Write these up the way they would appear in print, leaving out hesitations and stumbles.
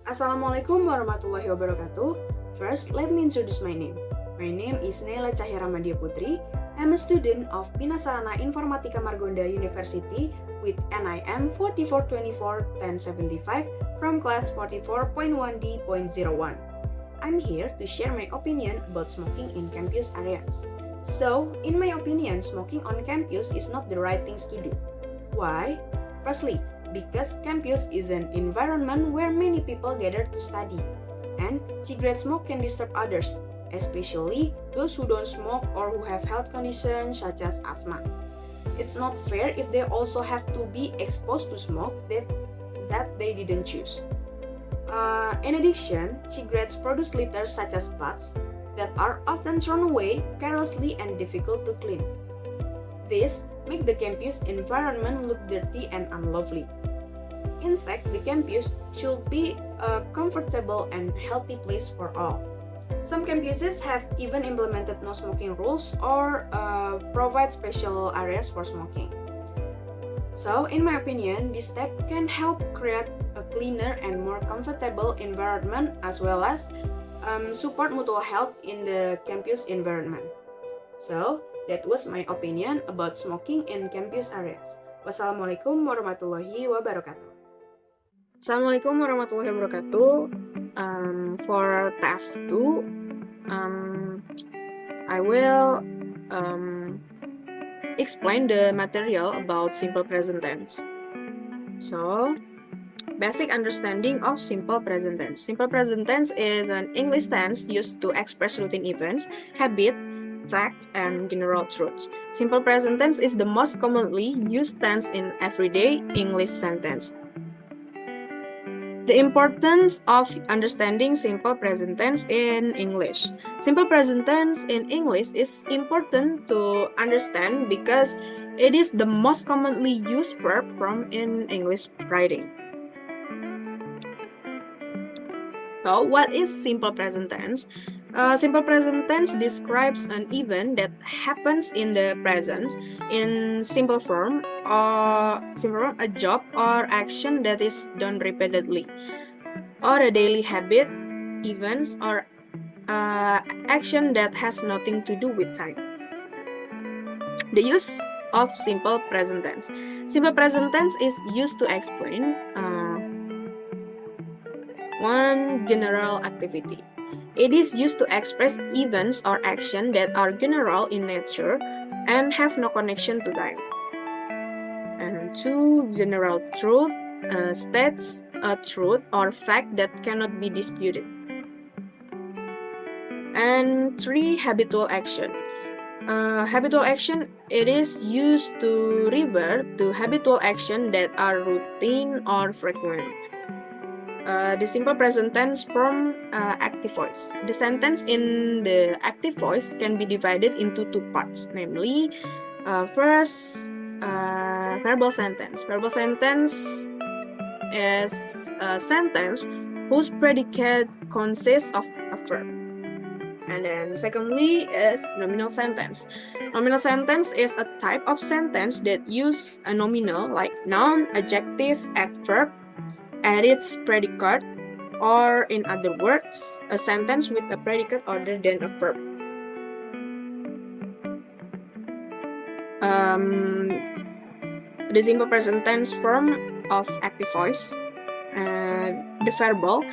Assalamualaikum warahmatullahi wabarakatuh. First, let me introduce my name. My name is Nayla Cahya Rahmadia Putri. I'm a student of Pinasarana Informatika Margonda University with NIM 4424-1075 from class 44.1D.01. I'm here to share my opinion about smoking in campus areas. So, in my opinion, smoking on campus is not the right thing to do. Why? Firstly, because campus is an environment where many people gather to study, and cigarette smoke can disturb others, especially those who don't smoke or who have health conditions such as asthma. It's not fair if they also have to be exposed to smoke that they didn't choose. In addition, cigarettes produce litters such as butts that are often thrown away carelessly and difficult to clean. This makes the campus environment look dirty and unlovely. In fact, the campus should be a comfortable and healthy place for all. Some campuses have even implemented no smoking rules or provide special areas for smoking. So, in my opinion, this step can help create a cleaner and more comfortable environment as well as support mutual health in the campus environment. So, that was my opinion about smoking in campus areas. Wassalamualaikum warahmatullahi wabarakatuh. Assalamualaikum warahmatullahi wabarakatuh. For task 2, I will explain the material about simple present tense. So, basic understanding of simple present tense. Simple present tense is an English tense used to express routine events, habit, facts, and general truths. Simple present tense is the most commonly used tense in everyday English sentence. The importance of understanding simple present tense in English. Simple present tense in English is important to understand because it is the most commonly used verb form in English writing. So, what is simple present tense? Simple present tense describes an event that happens in the present in simple form, or a job or action that is done repeatedly, or a daily habit, events, or action that has nothing to do with time. The use of simple present tense. Simple present tense is used to explain one general activity. It is used to express events or actions that are general in nature and have no connection to time. And 2, general truth states a truth or fact that cannot be disputed. And 3, habitual action. Habitual action, it is used to refer to habitual action that are routine or frequent. The simple present tense from active voice. The sentence in the active voice can be divided into 2 parts, namely, first, verbal sentence. Verbal sentence is a sentence whose predicate consists of a verb. And then secondly is nominal sentence. Nominal sentence is a type of sentence that use a nominal like noun, adjective, adverb, and its predicate, or in other words, a sentence with a predicate other than a verb. The simple present tense form of active voice, the verbal.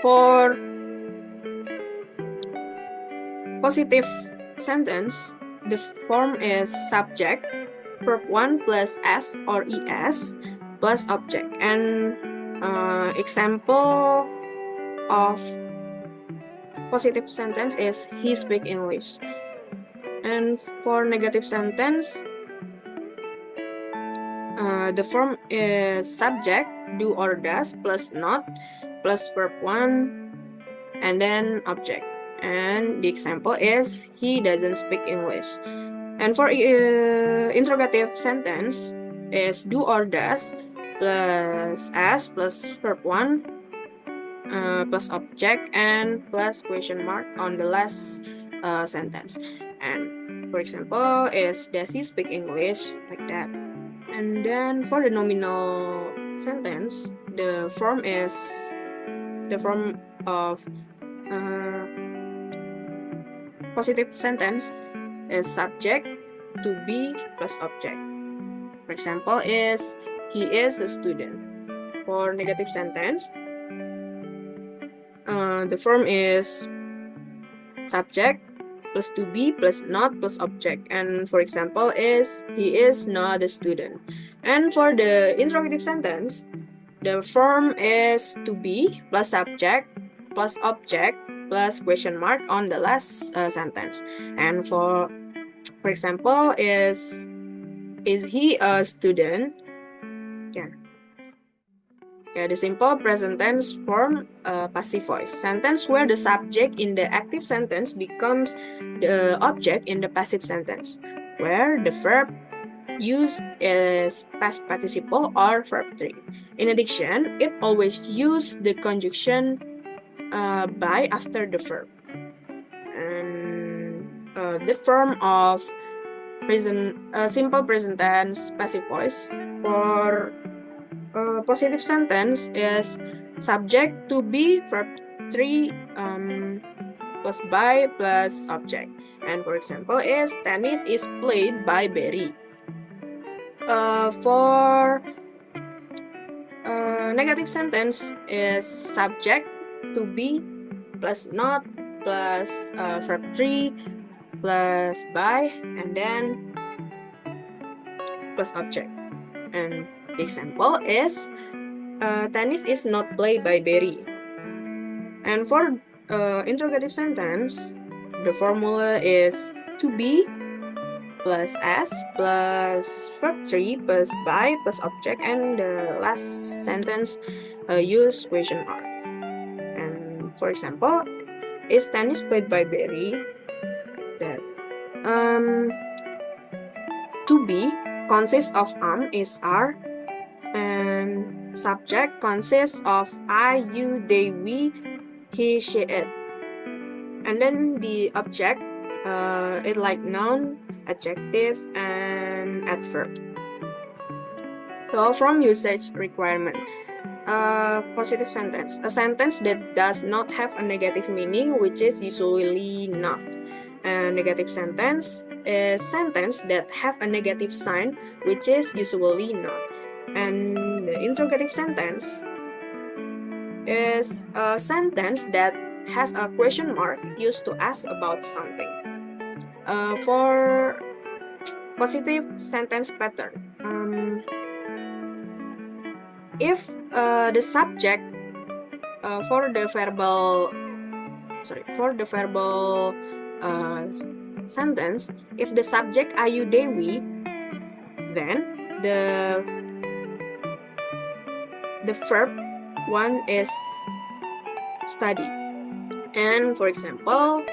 For positive sentence, the form is subject, verb 1 plus s or es plus object. And example of positive sentence is he speak English. And for negative sentence, the form is subject, do or does, plus not, plus verb 1, and then object. And the example is he doesn't speak English. And for interrogative sentence is do or does plus s plus verb 1 plus object and plus question mark on the last sentence. And for example is does he speak English, like that. And then for the nominal sentence, the form of positive sentence is subject to be plus object. For example, is he is a student. For negative sentence, the form is subject plus to be plus not plus object. And for example, is he is not a student. And for the interrogative sentence, the form is to be plus subject plus object plus question mark on the last sentence. And for example, is he a student? The simple present tense form passive voice. Sentence where the subject in the active sentence becomes the object in the passive sentence, where the verb used is past participle or verb 3. In addition, it always uses the conjunction by after the verb. And the form of simple present tense passive voice for positive sentence is subject to be verb 3 plus by plus object. And for example, is tennis is played by Barry. For negative sentence is subject to be plus not plus verb 3 plus by and then plus object. And the example is tennis is not played by Barry. And for interrogative sentence, the formula is to be plus s plus verb 3 plus by plus object, and the last sentence use question mark. And for example, is tennis played by Barry? Like that. To be consists of is are, and subject consists of I, you, they, we, he, she, it. And then the object it like noun, adjective, and adverb. So from usage requirement, positive sentence, a sentence that does not have a negative meaning, which is usually not. A negative sentence is sentence that have a negative sign, which is usually not. And the interrogative sentence is a sentence that has a question mark used to ask about something. For positive sentence pattern, if the subject for the verbal sentence, if the subject are you, they, we, then the verb one is study. And for example,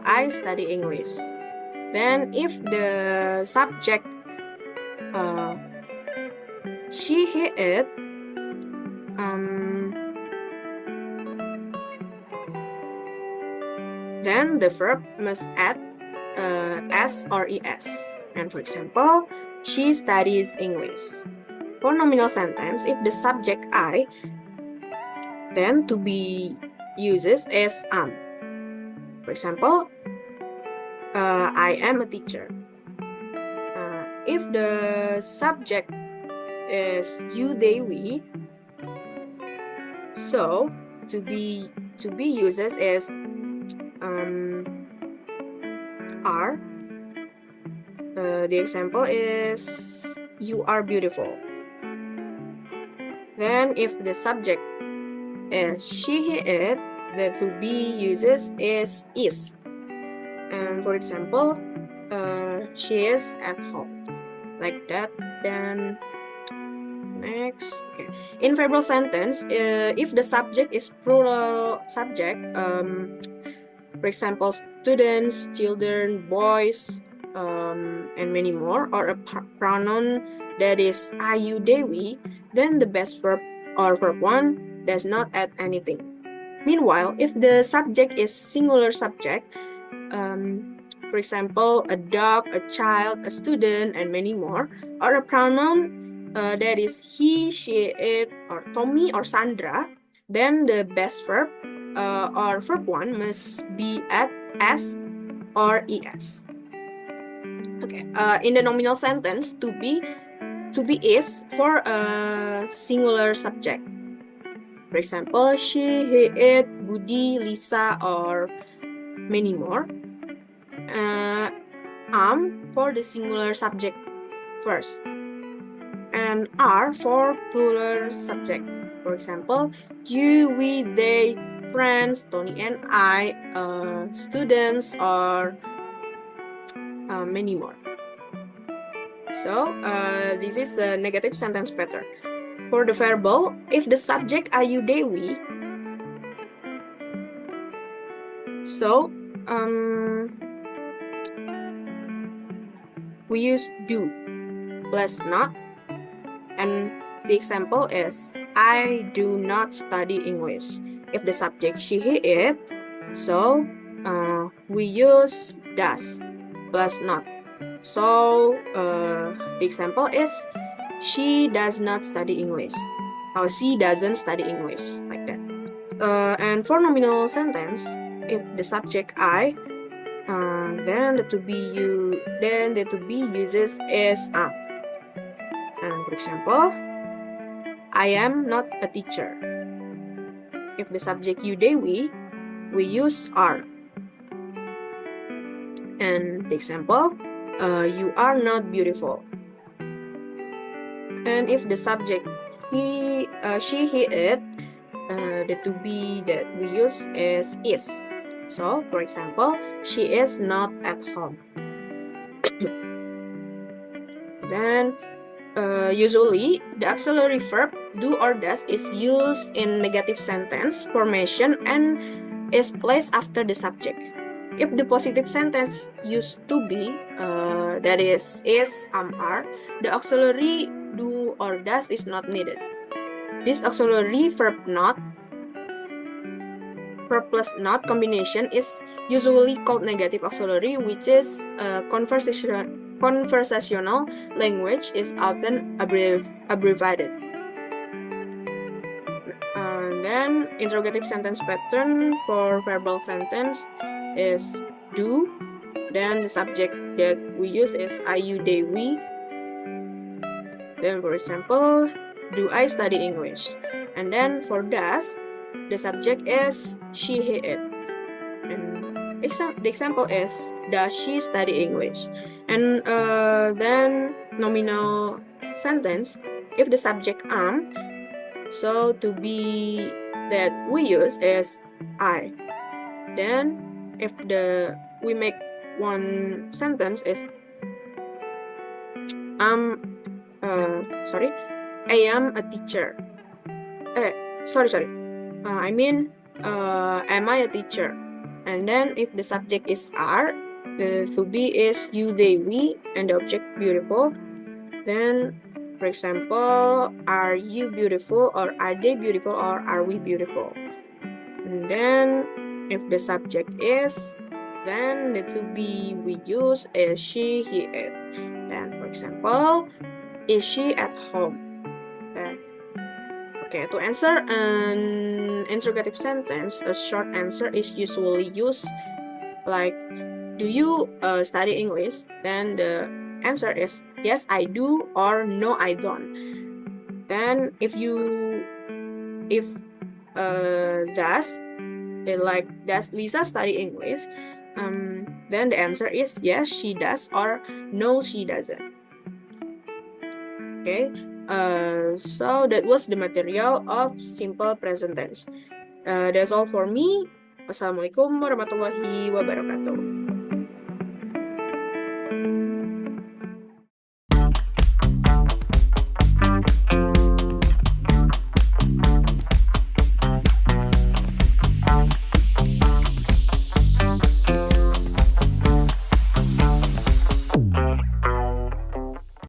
I study English. Then if the subject she, he, it, then the verb must add s or es. And for example, she studies English. For nominal sentence, if the subject I, then to be uses is am. For example, I am a teacher. If the subject is you, they, we, so to be uses is are. The example is you are beautiful. Then if the subject is she, he, it, the to be uses is. And for example, she is at home. Like that. Then next, okay. In verbal sentence, if the subject is plural subject, for example, students, children, boys, and many more, or a pronoun that is I, you, they, we, then the best verb or verb 1 does not add anything. Meanwhile, if the subject is singular subject, for example, a dog, a child, a student, and many more, or a pronoun that is he, she, it, or Tommy or Sandra, then the best verb or verb 1 must be at S or ES. Okay, in the nominal sentence, to be is for a singular subject. For example, she, he, it, Budi, Lisa, or many more. For the singular subject first, and are for plural subjects. For example, you, we, they, friends, Tony and I, students, or many more. So this is the negative sentence pattern. For the verbal, if the subject are you, they, we, so we use do plus not, and the example is I do not study English. If the subject she, he, it, so we use does plus not. So the example is she does not study English, or she doesn't study English, like that. And for nominal sentence, if the subject I, then the to be uses is am. And for example, I am not a teacher. If the subject you, they, we use are. And the example, you are not beautiful. And if the subject he, she, he, it, the to be that we use is. So, for example, she is not at home. Then, usually, the auxiliary verb do or does is used in negative sentence formation and is placed after the subject. If the positive sentence used to be, that is, are, the auxiliary do or does is not needed. This auxiliary verb plus not combination is usually called negative auxiliary, which is conversational language is often abbreviated. And then interrogative sentence pattern for verbal sentence is do. Then the subject that we use is I, you, they, we. Then for example, do I study English? And then for does, the subject is she, he, it. And the example is does she study English? And then nominal sentence, if the subject am, so to be that we use is I. Then if we make one sentence is I am a teacher. Am I a teacher? And then if the subject is are, the to be is you, they, we, and the object beautiful. Then, for example, are you beautiful, or are they beautiful, or are we beautiful? And then if the subject is, then the to be we use is she, he, it. Then, for example, is she at home? Okay, to answer an interrogative sentence, a short answer is usually used like, do you study English? Then the answer is yes, I do, or no, I don't. Then if does Lisa study English? Then the answer is yes, she does, or no, she doesn't. Okay, so that was the material of simple present tense. That's all for me. Wassalamualaikum warahmatullahi wabarakatuh.